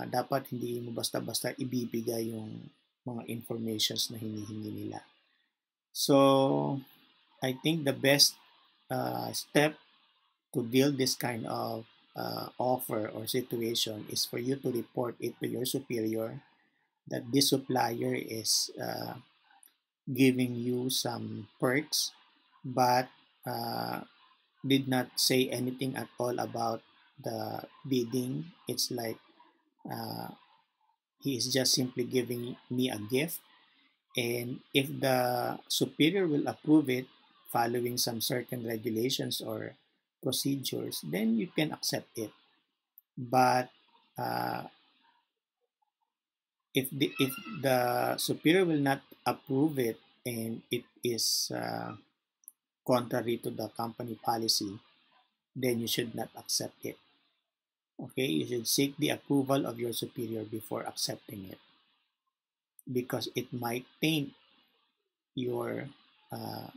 dapat hindi mo basta-basta ibibigay yung mga informations na hinihingi nila. So I think the best step to deal this kind of offer or situation is for you to report it to your superior that this supplier is giving you some perks but did not say anything at all about the bidding. It's like uh, he is just simply giving me a gift, and if the superior will approve it following some certain regulations or procedures, then you can accept it. But uh, if the superior will not approve it and it is contrary to the company policy, then you should not accept it. Okay, you should seek the approval of your superior before accepting it because it might taint your uh,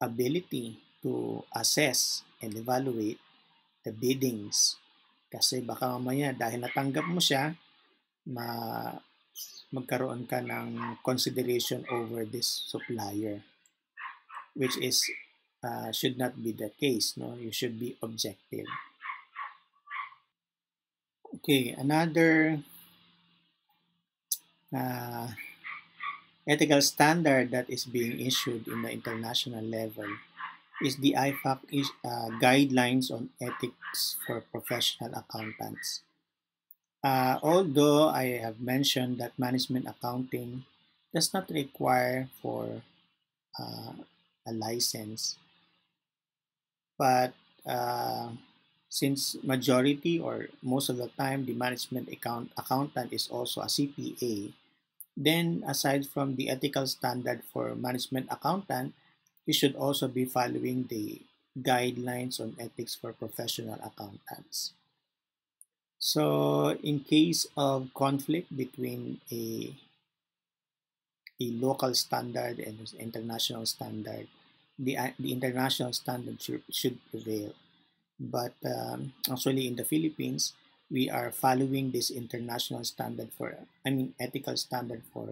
ability to assess and evaluate the biddings. Kasi baka mamaya dahil natanggap mo siya, ma magkaroon ka ng consideration over this supplier, which is should not be the case. No, you should be objective. Okay, another uh, ethical standard that is being issued in the international level is the IFAC guidelines on ethics for professional accountants. Although I have mentioned that management accounting does not require for uh, a license, but since majority or most of the time the management accountant is also a CPA, then aside from the ethical standard for management accountant, you should also be following the guidelines on ethics for professional accountants. So in case of conflict between a local standard and an international standard, the international standard should prevail. But actually, in the Philippines, we are following this international standard for, I mean, ethical standard for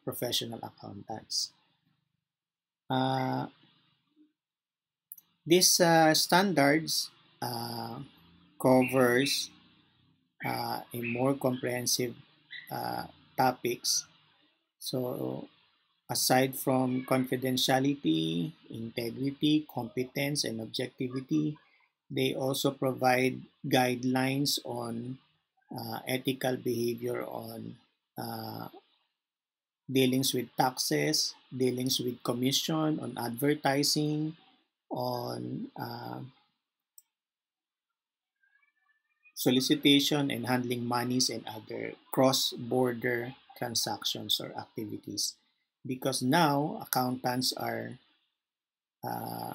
professional accountants. Uh, these standards covers a more comprehensive topics. So aside from confidentiality, integrity, competence, and objectivity, they also provide guidelines on ethical behavior on uh, dealings with taxes, dealings with commission, on advertising, on solicitation and handling monies and other cross-border transactions or activities. Because now accountants are uh,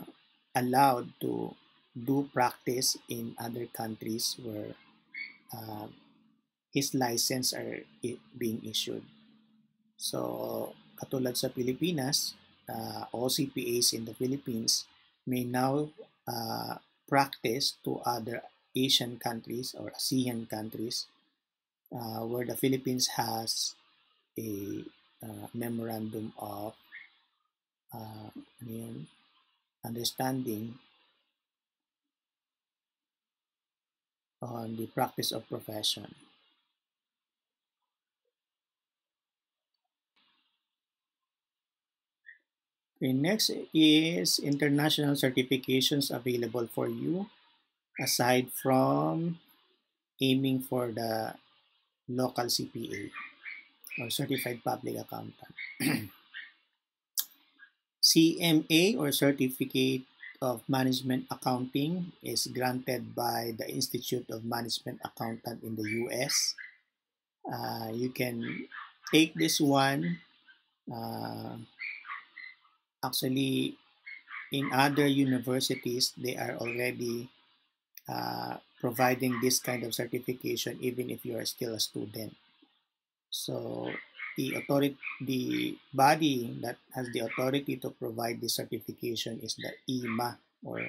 allowed to do practice in other countries where uh, his license are being issued. So, katulad sa Pilipinas, all CPAs in the Philippines may now practice to other Asian countries or ASEAN countries where the Philippines has a memorandum of ano yun, understanding on the practice of profession. Okay, next is international certifications available for you aside from aiming for the local CPA or Certified Public Accountant. CMA or Certificate of Management Accounting is granted by the Institute of Management Accountant in the US. You can take this one. Actually, in other universities, they are already providing this kind of certification even if you are still a student. So the body that has the authority to provide this certification is the IMA or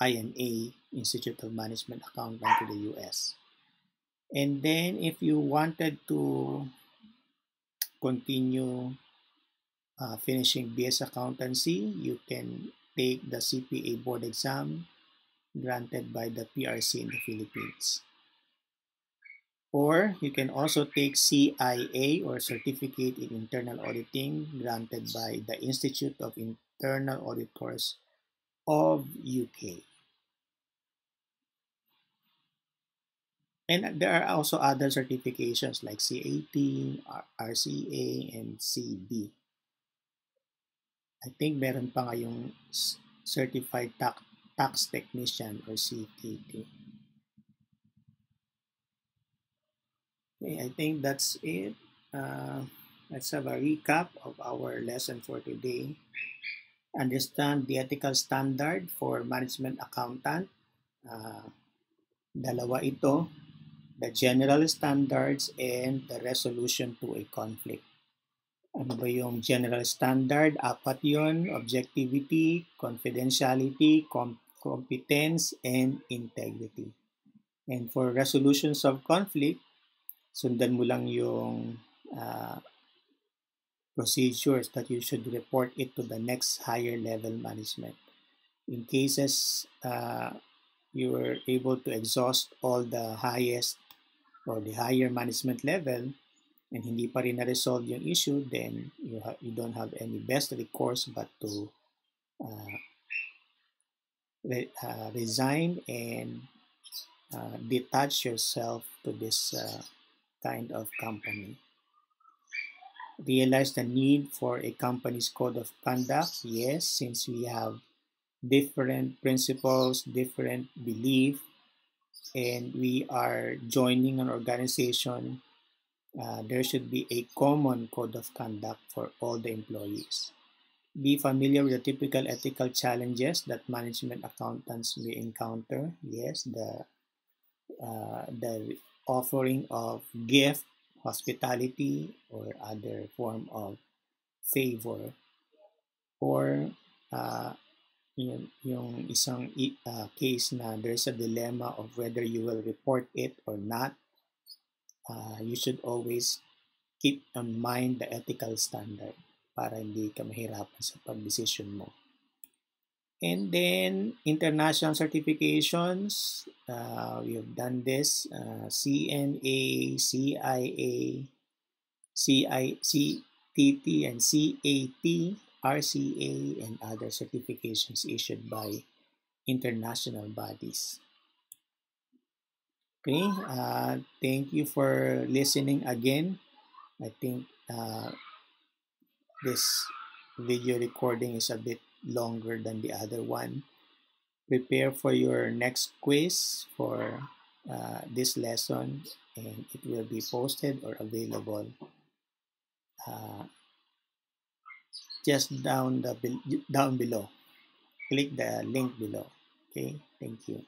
IMA, Institute of Management Accountant to the US. And then if you wanted to continue finishing BS Accountancy, you can take the CPA board exam granted by the PRC in the Philippines. Or you can also take CIA or Certificate in Internal Auditing granted by the Institute of Internal Auditors of UK. And there are also other certifications like CAT, RCA, and CB. I think meron pa nga yung Certified Tax Technician or CTT. Okay, I think that's it. Let's have a recap of our lesson for today. Understand the ethical standard for management accountant. Dalawa ito, the general standards and the resolution to a conflict. Ano ba yung general standard? Apat yun: objectivity, confidentiality, competence, and integrity. And for resolutions of conflict, sundan mo lang yung procedures that you should report it to the next higher level management. In cases you were able to exhaust all the highest or the higher management level and hindi pa rin na-resolve yung issue, then you don't have any best recourse but to resign and detach yourself to this kind of company. Realize the need for a company's code of conduct. Yes, since we have different principles, different belief, and we are joining an organization, there should be a common code of conduct for all the employees. Be familiar with the typical ethical challenges that management accountants may encounter. Yes, the offering of gift, hospitality, or other form of favor, or yung isang case na there's a dilemma of whether you will report it or not. You should always keep in mind the ethical standard para hindi ka mahirapan sa pag-decision mo. And then, international certifications, we have done this, CMA, CIA, CTT, and CAT, RCA, and other certifications issued by international bodies. Okay, thank you for listening again. I think this video recording is a bit longer than the other one. Prepare for your next quiz for this lesson, and it will be posted or available just down below. Click the link below. Okay, thank you.